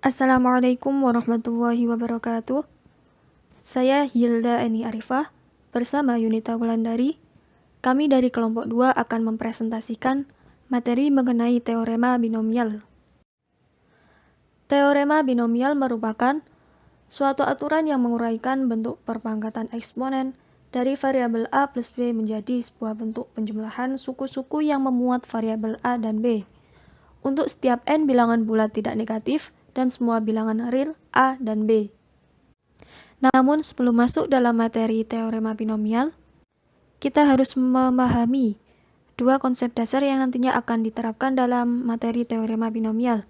Assalamualaikum warahmatullahi wabarakatuh. Saya Hilda Eni Arifah bersama Yunita Wulandari. Kami dari kelompok 2 akan mempresentasikan materi mengenai teorema binomial. Teorema binomial merupakan suatu aturan yang menguraikan bentuk perpangkatan eksponen dari variabel A plus B menjadi sebuah bentuk penjumlahan suku-suku yang memuat variabel A dan B. Untuk setiap n bilangan bulat tidak negatif dan semua bilangan real A dan B. Namun sebelum masuk dalam materi teorema binomial, kita harus memahami dua konsep dasar yang nantinya akan diterapkan dalam materi teorema binomial.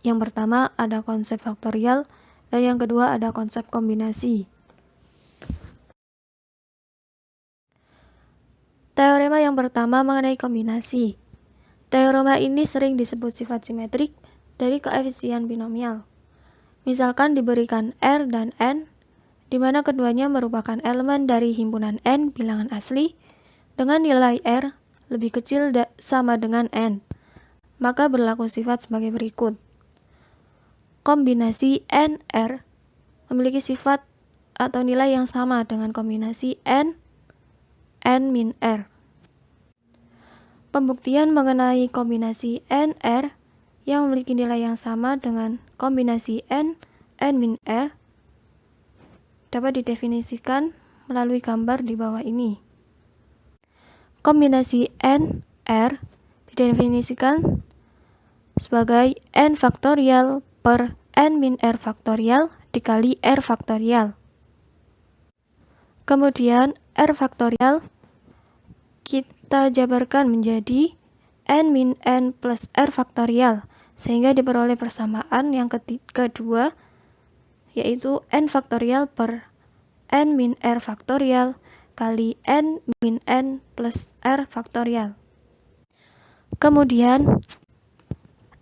Yang pertama ada konsep faktorial dan yang kedua ada konsep kombinasi. Teorema yang pertama mengenai kombinasi. Teorema ini sering disebut sifat simetrik dari koefisien binomial. Misalkan diberikan R dan N, di mana keduanya merupakan elemen dari himpunan N bilangan asli, dengan nilai R lebih kecil sama dengan N, maka berlaku sifat sebagai berikut. Kombinasi N-R memiliki sifat atau nilai yang sama dengan kombinasi N-R. Pembuktian mengenai kombinasi N-R yang memiliki nilai yang sama dengan kombinasi N-R dapat didefinisikan melalui gambar di bawah ini. Kombinasi N-R didefinisikan sebagai N faktorial per N-R faktorial dikali R faktorial. Kemudian R faktorial kita jabarkan menjadi N-N plus R faktorial, sehingga diperoleh persamaan yang kedua, yaitu N faktorial per N-R faktorial kali N-N plus R faktorial. Kemudian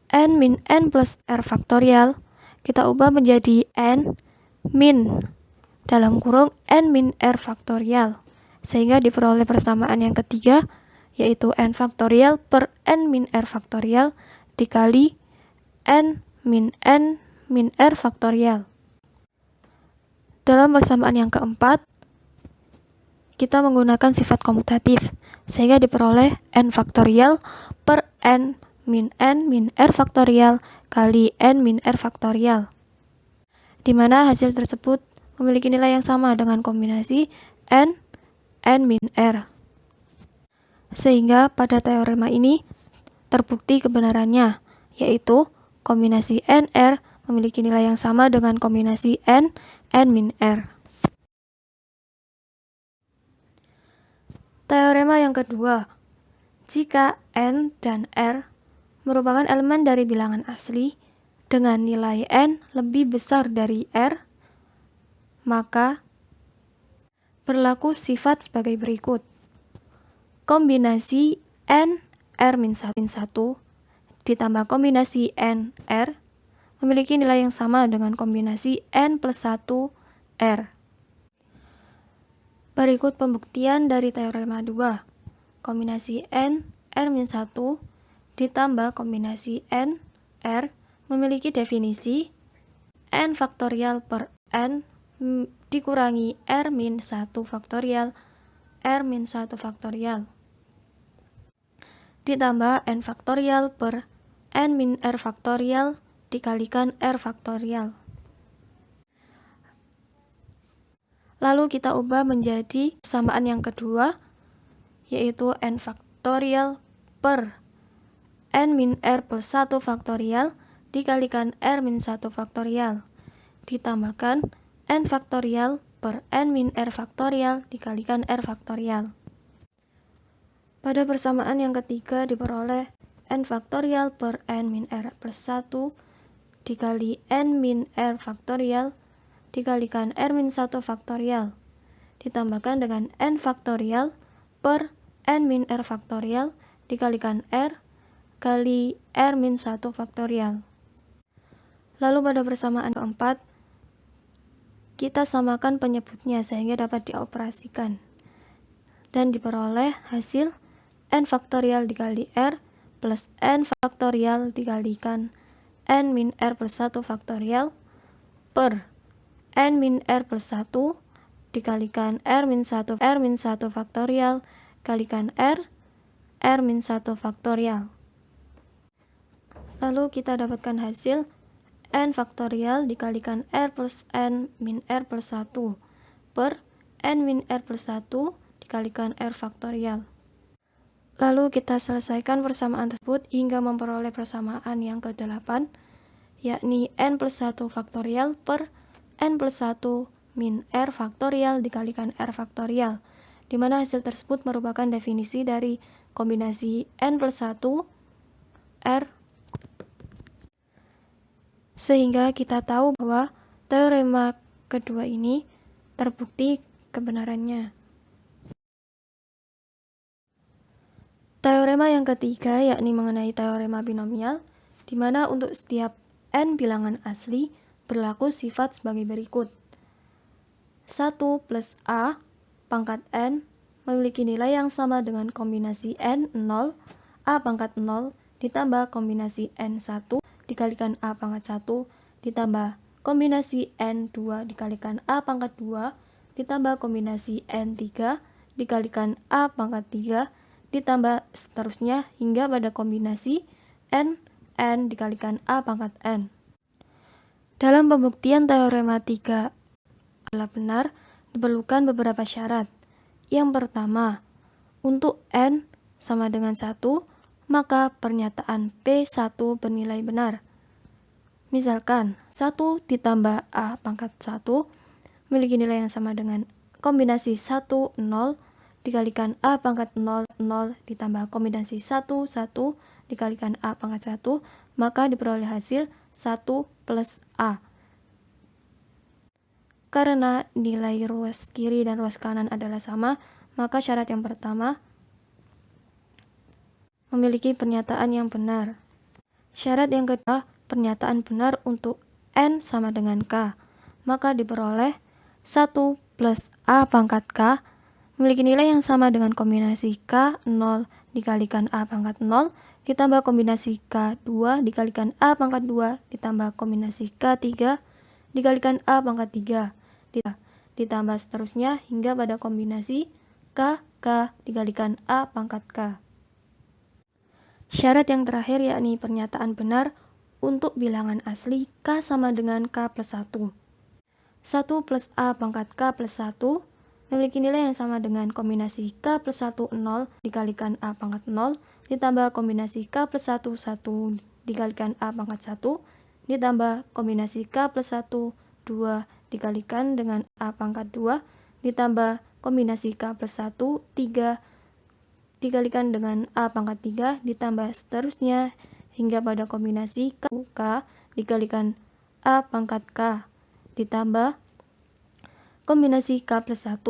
N-N plus R faktorial kita ubah menjadi N-min dalam kurung N-R faktorial, sehingga diperoleh persamaan yang ketiga, yaitu N faktorial per N-R faktorial dikali N-R faktorial. Dalam persamaan yang keempat, kita menggunakan sifat komutatif, sehingga diperoleh N faktorial per N-R faktorial kali N-R faktorial, di mana hasil tersebut memiliki nilai yang sama dengan kombinasi N-R. Sehingga pada teorema ini terbukti kebenarannya, yaitu kombinasi N-R memiliki nilai yang sama dengan kombinasi N-R. Teorema yang kedua, jika N dan R merupakan elemen dari bilangan asli dengan nilai N lebih besar dari R, maka berlaku sifat sebagai berikut. Kombinasi N-R-1 ditambah kombinasi N-R memiliki nilai yang sama dengan kombinasi N plus 1 R. Berikut pembuktian dari teorema 2. Kombinasi N-R-1 ditambah kombinasi N-R memiliki definisi N faktorial per N dikurangi R-1 faktorial R-1 faktorial ditambah N faktorial per N-R faktorial dikalikan R faktorial. Lalu kita ubah menjadi persamaan yang kedua, yaitu N faktorial per N-R plus 1 faktorial dikalikan R-1 faktorial ditambahkan N faktorial per N-R faktorial dikalikan R faktorial. Pada persamaan yang ketiga diperoleh N faktorial per N-R plus 1 dikali N-R faktorial dikalikan R-1 faktorial ditambahkan dengan N faktorial per N-R faktorial dikalikan R kali R-1 faktorial. Lalu pada persamaan keempat, kita samakan penyebutnya sehingga dapat dioperasikan dan diperoleh hasil N faktorial dikali R plus N faktorial dikalikan n min r plus 1 faktorial per n min r plus 1 dikalikan r min 1 faktorial kalikan r min 1 faktorial. Lalu kita dapatkan hasil n faktorial dikalikan r plus n min r plus 1 per n min r plus 1 dikalikan r faktorial. Lalu kita selesaikan persamaan tersebut hingga memperoleh persamaan yang ke-8, yakni n plus 1 faktorial per n plus 1 min r faktorial dikalikan r faktorial, di mana hasil tersebut merupakan definisi dari kombinasi n plus 1 r, sehingga kita tahu bahwa teorema kedua ini terbukti kebenarannya. Teorema yang ketiga yakni mengenai teorema binomial, di mana untuk setiap n bilangan asli berlaku sifat sebagai berikut. 1 plus a pangkat n memiliki nilai yang sama dengan kombinasi n 0, a pangkat 0 ditambah kombinasi n 1 dikalikan a pangkat 1 ditambah kombinasi n 2 dikalikan a pangkat 2 ditambah kombinasi n 3 dikalikan a pangkat 3 ditambah seterusnya hingga pada kombinasi n dikalikan a pangkat n. Dalam pembuktian teorema 3 adalah benar, diperlukan beberapa syarat. Yang pertama, untuk n sama dengan 1, maka pernyataan P1 bernilai benar. Misalkan, 1 ditambah a pangkat 1 memiliki nilai yang sama dengan kombinasi 1, 0 dikalikan a pangkat 0, 0 ditambah kombinasi 1, 1 dikalikan a pangkat 1, maka diperoleh hasil 1 plus a. Karena nilai ruas kiri dan ruas kanan adalah sama, maka syarat yang pertama memiliki pernyataan yang benar. Syarat yang kedua, pernyataan benar untuk n sama dengan k, maka diperoleh 1 plus a pangkat k memiliki nilai yang sama dengan kombinasi k 0 dikalikan a pangkat 0 ditambah kombinasi k 2 dikalikan a pangkat 2 ditambah kombinasi k 3 dikalikan a pangkat 3 ditambah seterusnya hingga pada kombinasi k dikalikan a pangkat k. Syarat yang terakhir yakni pernyataan benar untuk bilangan asli k sama dengan k plus 1. 1 plus a pangkat k plus 1 memiliki nilai yang sama dengan kombinasi k plus 1 0 dikalikan a pangkat 0 ditambah kombinasi k plus 1 1 dikalikan a pangkat 1 ditambah kombinasi k plus 1 2 dikalikan dengan a pangkat 2 ditambah kombinasi k plus 1 3 dikalikan dengan a pangkat 3 ditambah seterusnya hingga pada kombinasi k dikalikan a pangkat k ditambah kombinasi k plus 1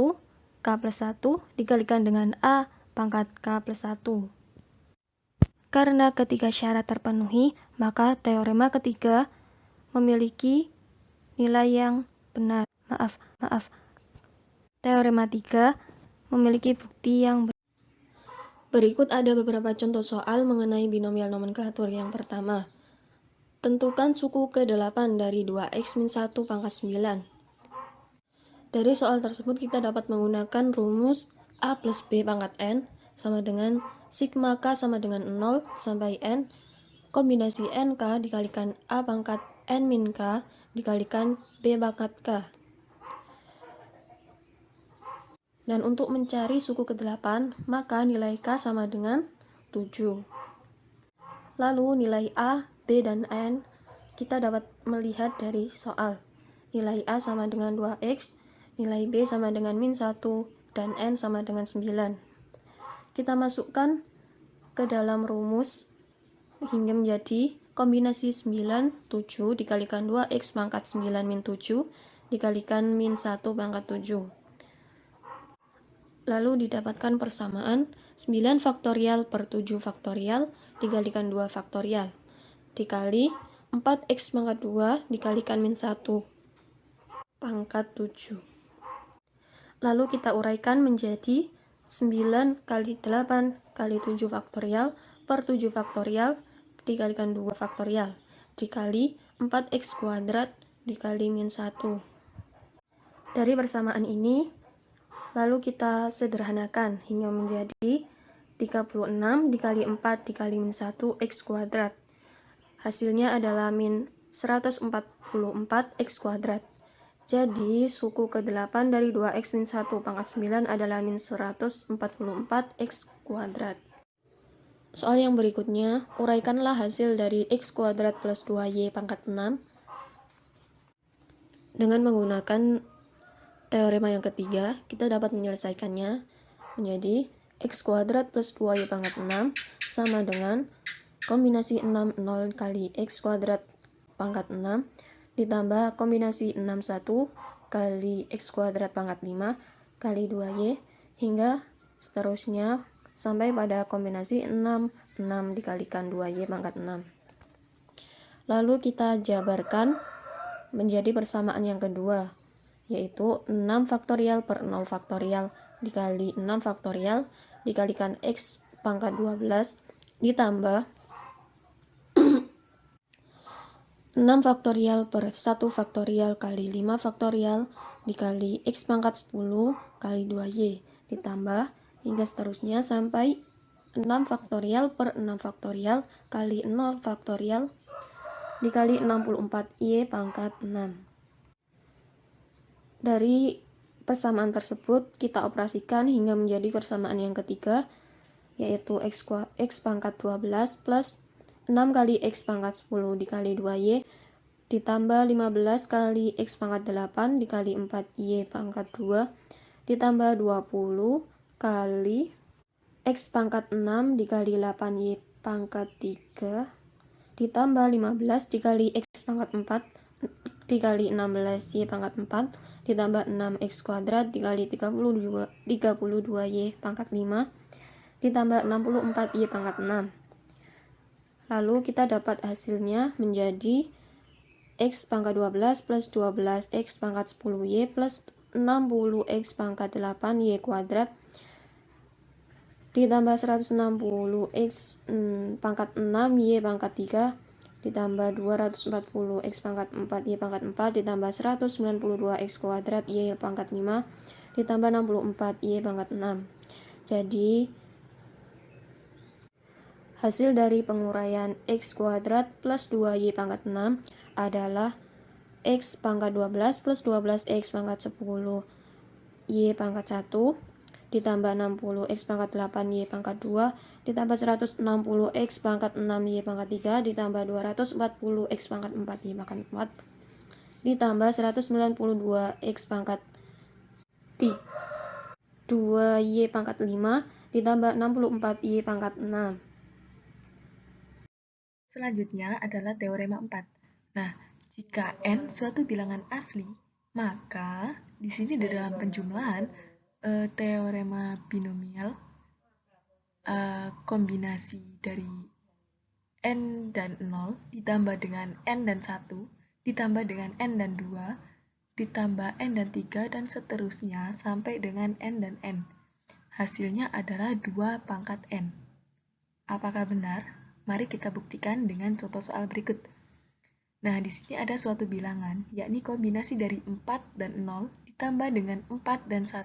dikalikan dengan a pangkat k plus 1. Karena ketiga syarat terpenuhi, maka teorema ketiga memiliki nilai yang benar. Teorema 3 memiliki bukti yang benar. Berikut ada beberapa contoh soal mengenai binomial nomenklatur. Yang pertama, tentukan suku ke-8 dari 2x-1 pangkat 9. Dari soal tersebut kita dapat menggunakan rumus a plus b pangkat n sama dengan sigma k sama dengan 0 sampai n kombinasi nk dikalikan a pangkat n min k dikalikan b pangkat k. Dan untuk mencari suku ke-8, maka nilai k sama dengan 7. Lalu nilai a, b, dan n kita dapat melihat dari soal. Nilai a sama dengan 2x, nilai b sama dengan min 1, dan n sama dengan 9. Kita masukkan ke dalam rumus hingga menjadi kombinasi 9, 7 dikalikan 2x pangkat 9 min 7 dikalikan min 1 pangkat 7. Lalu didapatkan persamaan 9 faktorial per 7 faktorial dikalikan 2 faktorial dikali 4x pangkat 2 dikalikan min 1 pangkat 7. Lalu kita uraikan menjadi 9 kali 8 kali 7 faktorial per 7 faktorial dikalikan 2 faktorial dikali 4x kuadrat dikali min 1. Dari persamaan ini, lalu kita sederhanakan hingga menjadi 36 dikali 4 dikali min 1 x kuadrat. Hasilnya adalah min 144 x kuadrat. Jadi, suku ke-8 dari 2x min 1 pangkat 9 adalah min 144 x kuadrat. Soal yang berikutnya, uraikanlah hasil dari x kuadrat plus 2y pangkat 6 dengan menggunakan teorema yang ketiga. Kita dapat menyelesaikannya menjadi x kuadrat plus 2y pangkat 6 sama dengan kombinasi 6 0 kali x kuadrat pangkat 6 ditambah kombinasi 6 1 kali x kuadrat pangkat 5 kali 2y hingga seterusnya sampai pada kombinasi 6 6 dikalikan 2y pangkat 6. Lalu kita jabarkan menjadi persamaan yang kedua, yaitu 6 faktorial per 0 faktorial dikali 6 faktorial dikalikan x pangkat 12 ditambah 6 faktorial per 1 faktorial kali 5 faktorial dikali x pangkat 10 kali 2y ditambah hingga seterusnya sampai 6 faktorial per 6 faktorial kali 0 faktorial dikali 64y pangkat 6. Dari persamaan tersebut kita operasikan hingga menjadi persamaan yang ketiga, yaitu x pangkat 12 plus 6 kali x pangkat 10 dikali 2y ditambah 15 kali x pangkat 8 dikali 4y pangkat 2 ditambah 20 kali x pangkat 6 dikali 8y pangkat 3 ditambah 15 dikali x pangkat 4 dikali 16y pangkat 4 ditambah 6x kuadrat dikali 32y pangkat 5 ditambah 64y pangkat 6. Lalu kita dapat hasilnya menjadi x pangkat 12 plus 12x pangkat 10y plus 60x pangkat 8y kuadrat ditambah 160x pangkat 6y pangkat 3 ditambah 240x pangkat 4y pangkat 4 ditambah 192x kuadrat y pangkat 5 ditambah 64y pangkat 6. Jadi hasil dari penguraian x kuadrat plus 2y pangkat 6 adalah x pangkat 12 plus 12x pangkat 10 y pangkat 1 ditambah 60x pangkat 8y pangkat 2 ditambah 160x pangkat 6y pangkat 3 ditambah 240x pangkat 4y pangkat 4 ditambah 192x pangkat 2y pangkat 5 ditambah 64y pangkat 6. Selanjutnya adalah teorema 4. Nah, jika n suatu bilangan asli, maka di sini di dalam penjumlahan teorema binomial kombinasi dari n dan 0 ditambah dengan n dan 1 ditambah dengan n dan 2 ditambah n dan 3 dan seterusnya sampai dengan n dan n. Hasilnya adalah 2 pangkat n. Apakah benar? Mari kita buktikan dengan contoh soal berikut. Nah, di sini ada suatu bilangan, yakni kombinasi dari 4 dan 0 ditambah dengan 4 dan 1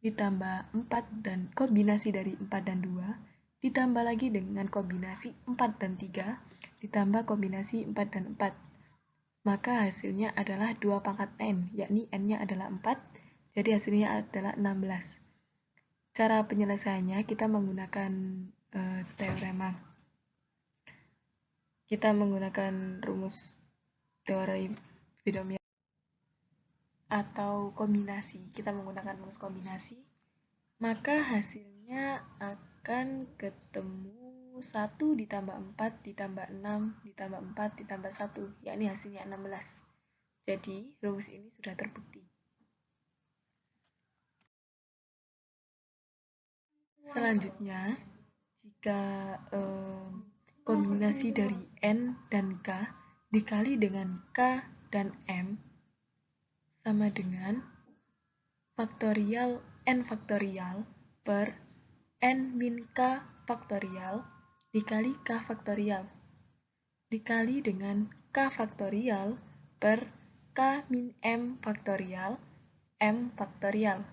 ditambah 4 dan kombinasi dari 4 dan 2 ditambah lagi dengan kombinasi 4 dan 3 ditambah kombinasi 4 dan 4. Maka hasilnya adalah 2 pangkat n, yakni n-nya adalah 4, jadi hasilnya adalah 16. Cara penyelesaiannya kita menggunakan teorema. Kita menggunakan rumus teori binomial atau kombinasi. Kita menggunakan rumus kombinasi, maka hasilnya akan ketemu 1 ditambah 4 ditambah 6 ditambah 4 ditambah 1, yakni hasilnya 16. Jadi, rumus ini sudah terbukti. Selanjutnya, jika kombinasi dari n dan k dikali dengan k dan m sama dengan faktorial n faktorial per n min k faktorial dikali k faktorial. dikali dengan K faktorial per K min M faktorial M faktorial.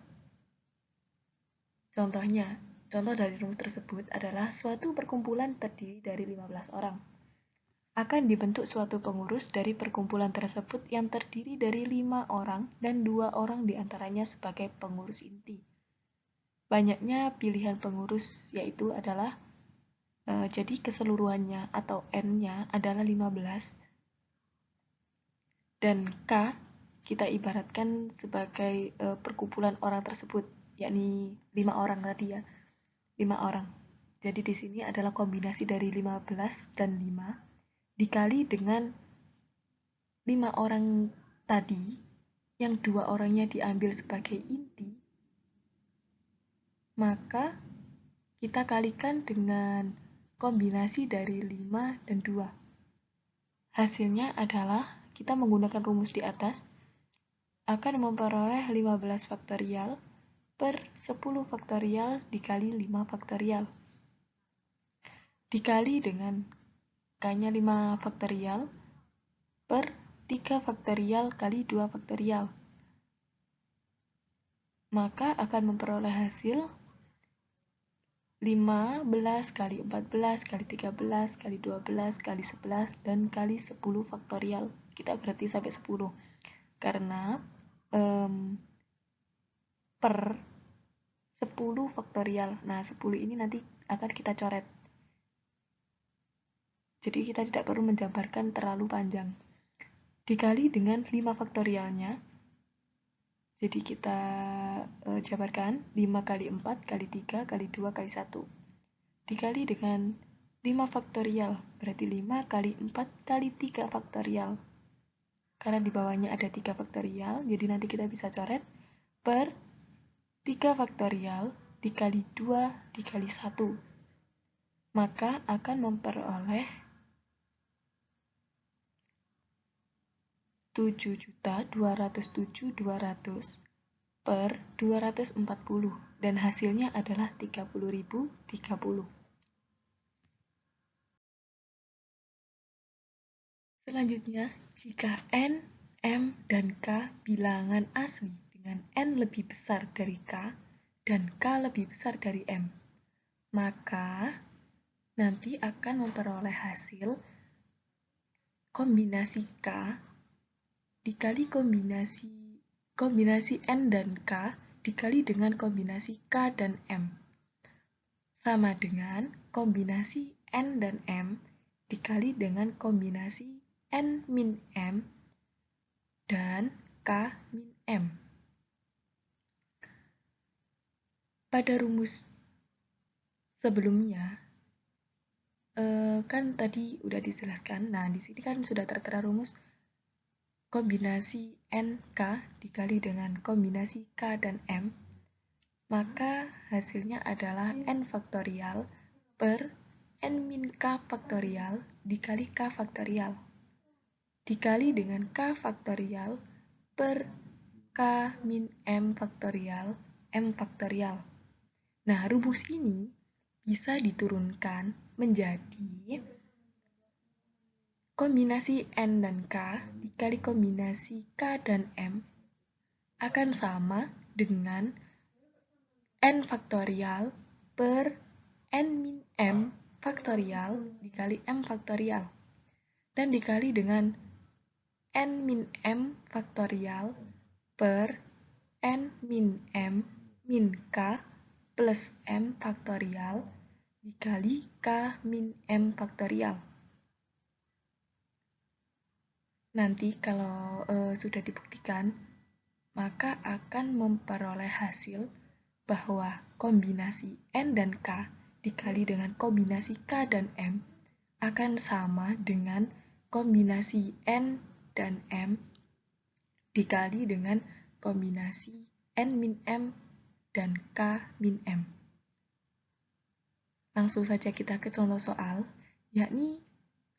Contohnya, contoh dari rumus tersebut adalah suatu perkumpulan terdiri dari 15 orang. Akan dibentuk suatu pengurus dari perkumpulan tersebut yang terdiri dari 5 orang dan 2 orang diantaranya sebagai pengurus inti. Banyaknya pilihan pengurus yaitu adalah jadi keseluruhannya atau N-nya adalah 15 dan K kita ibaratkan sebagai perkumpulan orang tersebut, yakni 5 orang tadi ya, 5 orang. Jadi di sini adalah kombinasi dari 15 dan 5 dikali dengan 5 orang tadi yang 2 orangnya diambil sebagai inti, maka kita kalikan dengan kombinasi dari 5 dan 2. Hasilnya adalah kita menggunakan rumus di atas akan memperoleh 15 faktorial per 10 faktorial dikali 5 faktorial. Dikali dengan K-nya 5 faktorial per 3 faktorial kali 2 faktorial. Maka akan memperoleh hasil 15 kali 14 kali 13 kali 12 kali 11 dan kali 10 faktorial. Kita berarti sampai 10 karena per 10 faktorial. Nah 10 ini nanti akan kita coret, jadi kita tidak perlu menjabarkan terlalu panjang. Dikali dengan 5 faktorialnya, jadi kita jabarkan 5 kali 4 kali 3 kali 2 kali 1 dikali dengan 5 faktorial, berarti 5 kali 4 kali 3 faktorial. Karena di bawahnya ada 3 faktorial, jadi nanti kita bisa coret per 3 faktorial dikali 2 dikali 1. Maka akan memperoleh 7.207.200 per 240 dan hasilnya adalah 30.030. Selanjutnya, jika N, M, dan K bilangan asli dengan N lebih besar dari K dan K lebih besar dari M, maka nanti akan memperoleh hasil kombinasi K dikali kombinasi N dan K dikali dengan kombinasi K dan M sama dengan kombinasi N dan M dikali dengan kombinasi N min M dan K min M. Pada rumus sebelumnya kan tadi udah dijelaskan. Nah, di sini kan sudah tertera rumus kombinasi NK dikali dengan kombinasi K dan M, maka hasilnya adalah N faktorial per N min K faktorial dikali K faktorial dikali dengan K faktorial per K min M faktorial M faktorial. Nah, rumus ini bisa diturunkan menjadi kombinasi N dan K dikali kombinasi K dan M akan sama dengan N faktorial per N min M faktorial dikali M faktorial dan dikali dengan N min M faktorial per N min M min K plus M faktorial dikali K min M faktorial. Nanti kalau sudah dibuktikan, maka akan memperoleh hasil bahwa kombinasi N dan K dikali dengan kombinasi K dan M akan sama dengan kombinasi N dan M dikali dengan kombinasi N min M dan K min M. Langsung saja kita ke contoh soal, yakni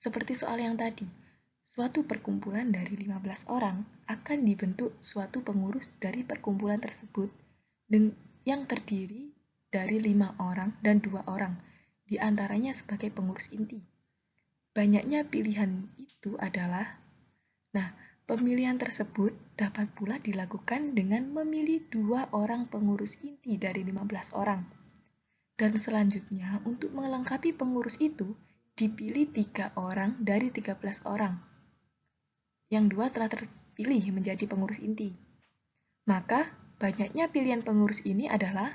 seperti soal yang tadi. Suatu perkumpulan dari 15 orang akan dibentuk suatu pengurus dari perkumpulan tersebut yang terdiri dari 5 orang dan 2 orang, di antaranya sebagai pengurus inti. banyaknya pilihan itu adalah, nah, pemilihan tersebut dapat pula dilakukan dengan memilih 2 orang pengurus inti dari 15 orang. Dan selanjutnya, untuk melengkapi pengurus itu, dipilih 3 orang dari 13 orang. Yang 2 telah terpilih menjadi pengurus inti. Maka, banyaknya pilihan pengurus ini adalah,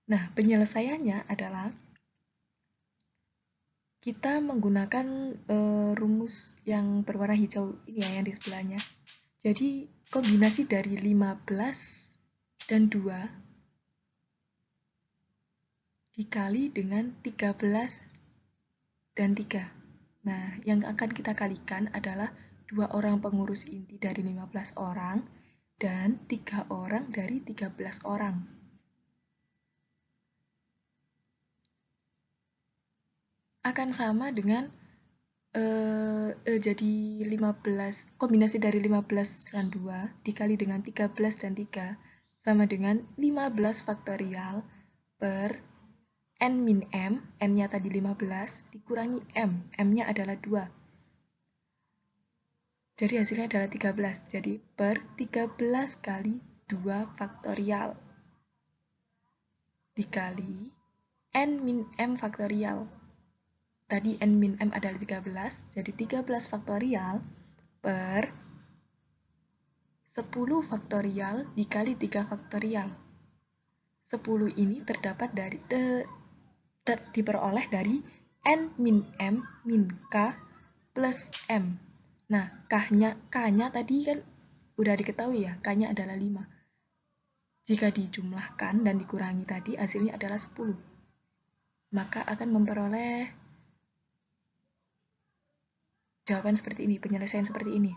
nah, penyelesaiannya adalah kita menggunakan rumus yang berwarna hijau ini ya, yang di sebelahnya. Jadi, kombinasi dari 15 dan 2 dikali dengan 13 dan 3. Nah, yang akan kita kalikan adalah 2 orang pengurus inti dari 15 orang dan 3 orang dari 13 orang. Akan sama dengan jadi 15, kombinasi dari 15 dan 2 dikali dengan 13 dan 3 sama dengan 15 faktorial per n min m, n-nya tadi 15, dikurangi m, m-nya adalah 2. Jadi hasilnya adalah 13, jadi per 13 kali 2 faktorial dikali n min m faktorial. Tadi n min m adalah 13, jadi 13 faktorial per 10 faktorial dikali 3 faktorial. 10 ini terdapat dari diperoleh dari n min m min k plus m. Nah, k-nya tadi kan udah diketahui ya, k-nya adalah 5. Jika dijumlahkan dan dikurangi tadi, hasilnya adalah 10. Maka akan memperoleh jawaban seperti ini, penyelesaian seperti ini.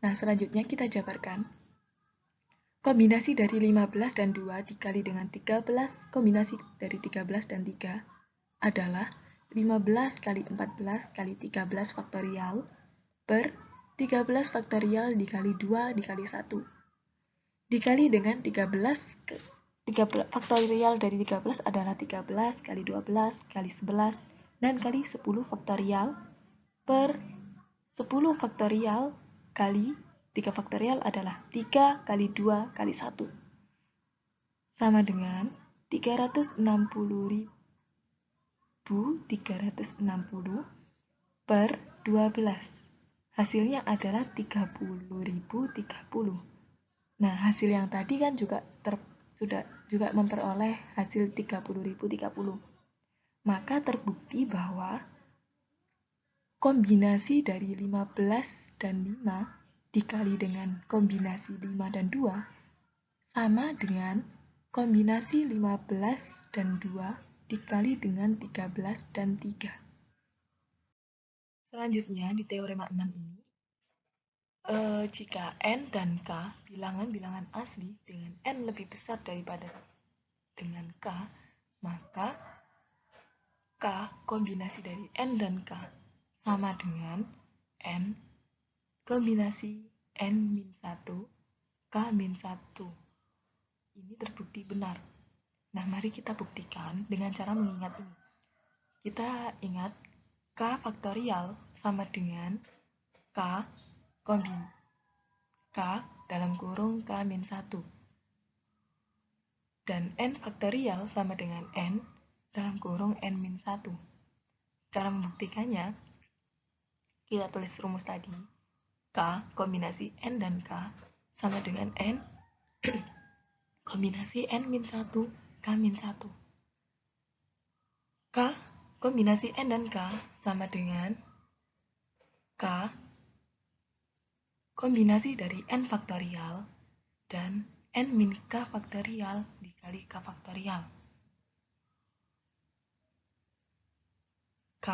Nah, selanjutnya kita jabarkan. Kombinasi dari 15 dan 2 dikali dengan 13, kombinasi dari 13 dan 3 adalah 15 kali 14 kali 13 faktorial per 13 faktorial dikali 2 dikali 1. Dikali dengan 13 faktorial dari 13 adalah 13 kali 12 kali 11 dan kali 10 faktorial per 10 faktorial kali 3 faktorial adalah 3 kali 2 kali 1. Sama dengan 360.360 per 12. Hasilnya adalah 30.030. Nah, hasil yang tadi kan juga memperoleh hasil 30.030. Maka terbukti bahwa kombinasi dari 15 dan 5 dikali dengan kombinasi 5 dan 2 sama dengan kombinasi 15 dan 2 dikali dengan 13 dan 3. Selanjutnya di teorema 6 ini, jika n dan k bilangan-bilangan asli dengan n lebih besar daripada dengan k, maka k kombinasi dari n dan k sama dengan n kombinasi n-1 k-1. Ini terbukti benar. Nah, mari kita buktikan dengan cara mengingat ini. Kita ingat k faktorial sama dengan k dalam kurung k-1 dan n faktorial sama dengan n dalam kurung n-1. Cara membuktikannya, kita tulis rumus tadi. K kombinasi n dan k sama dengan n kombinasi n-1 k-1. K kombinasi n dan k sama dengan k kombinasi dari n faktorial dan n min k faktorial dikali k faktorial. K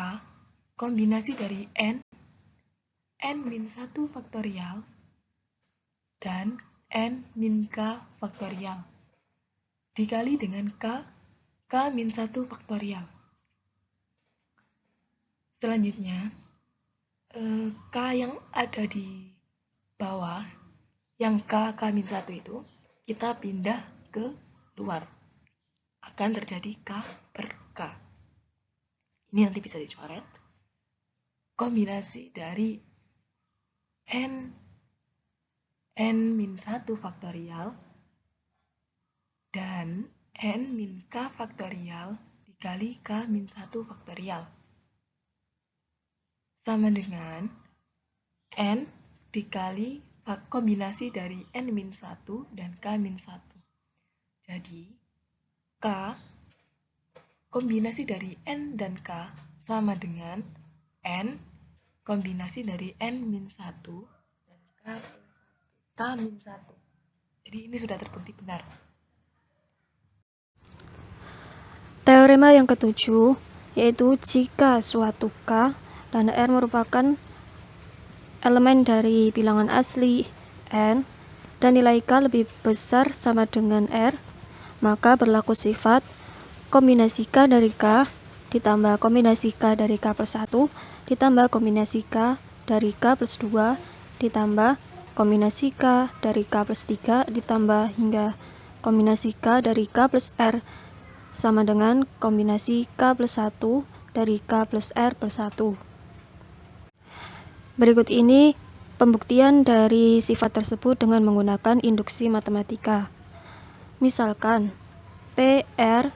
kombinasi dari n min 1 faktorial dan n min k faktorial dikali dengan k min 1 faktorial. Selanjutnya, k yang ada di bawah, yang k min 1 itu, kita pindah ke luar. Akan terjadi k per k. Ini nanti bisa dicoret. kombinasi dari n-1 faktorial dan n-k faktorial dikali k-1 faktorial sama dengan n dikali kombinasi dari n-1 dan k-1. Jadi, k kombinasi dari n dan k sama dengan n kombinasi dari n-1 dan k-1. Jadi ini sudah terbukti benar. Teorema yang ketujuh, yaitu jika suatu k dan r merupakan elemen dari bilangan asli n dan nilai k lebih besar sama dengan r, maka berlaku sifat kombinasi k dari k ditambah kombinasi k dari k plus 1 ditambah kombinasi k dari k plus 2 ditambah kombinasi k dari k plus 3 ditambah hingga kombinasi k dari k plus r sama dengan kombinasi k plus 1 dari k plus r plus 1. Berikut ini pembuktian dari sifat tersebut dengan menggunakan induksi matematika. Misalkan PR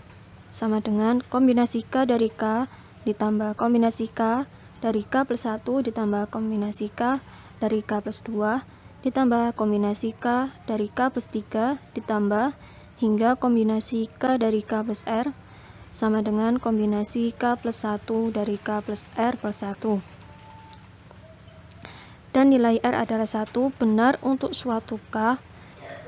sama dengan kombinasi K dari K ditambah kombinasi K dari K plus 1 ditambah kombinasi K dari K plus 2 ditambah kombinasi K dari K plus 3 ditambah hingga kombinasi K dari K plus R sama dengan kombinasi K plus 1 dari K plus R plus 1. Dan nilai R adalah 1 benar untuk suatu K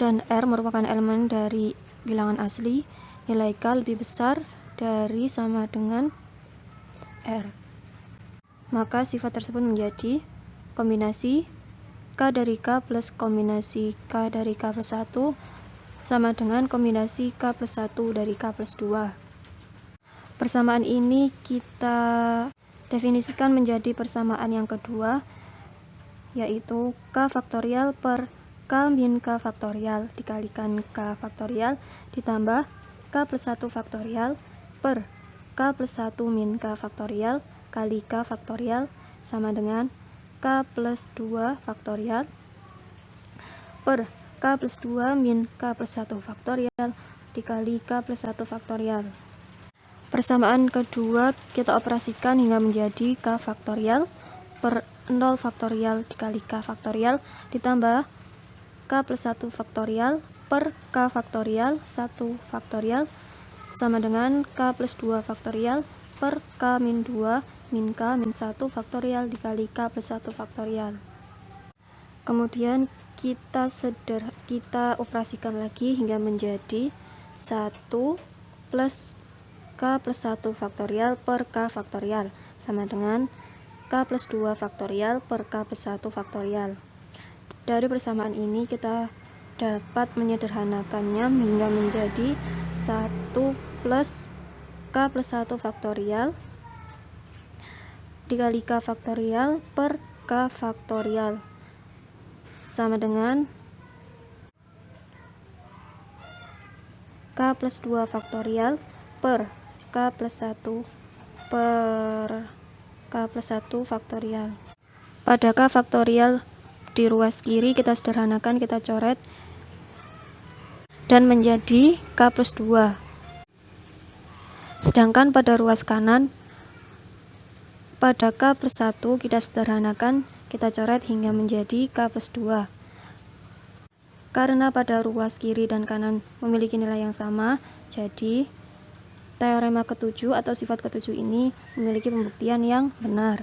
dan R merupakan elemen dari bilangan asli, nilai K lebih besar dari sama dengan R. Maka sifat tersebut menjadi kombinasi K dari K plus kombinasi K dari K plus 1 sama dengan kombinasi K plus 1 dari K plus 2. Persamaan ini kita definisikan menjadi persamaan yang kedua, yaitu K faktorial per K min K faktorial dikalikan K faktorial ditambah K plus 1 faktorial per K plus 1 min K faktorial kali K faktorial sama dengan K plus 2 faktorial per K plus 2 min K plus 1 faktorial dikali K plus 1 faktorial. Persamaan kedua kita operasikan hingga menjadi K faktorial per 0 faktorial dikali K faktorial ditambah K plus 1 faktorial per K faktorial 1 faktorial sama dengan K plus 2 faktorial per K min 2 min K min 1 faktorial dikali K plus 1 faktorial. Kemudian kita operasikan lagi hingga menjadi 1 plus K plus 1 faktorial per K faktorial sama dengan K plus 2 faktorial per K plus 1 faktorial. Dari persamaan ini kita dapat menyederhanakannya hingga menjadi 1 plus K plus 1 faktorial dikali K faktorial per K faktorial sama dengan K plus 2 faktorial per K plus 1 per K plus 1 faktorial. Pada K faktorial di ruas kiri kita sederhanakan, kita coret dan menjadi K plus 2. Sedangkan pada ruas kanan pada K plus 1 kita sederhanakan, kita coret hingga menjadi K plus 2. Karena pada ruas kiri dan kanan memiliki nilai yang sama, jadi teorema ketujuh atau sifat ketujuh ini memiliki pembuktian yang benar.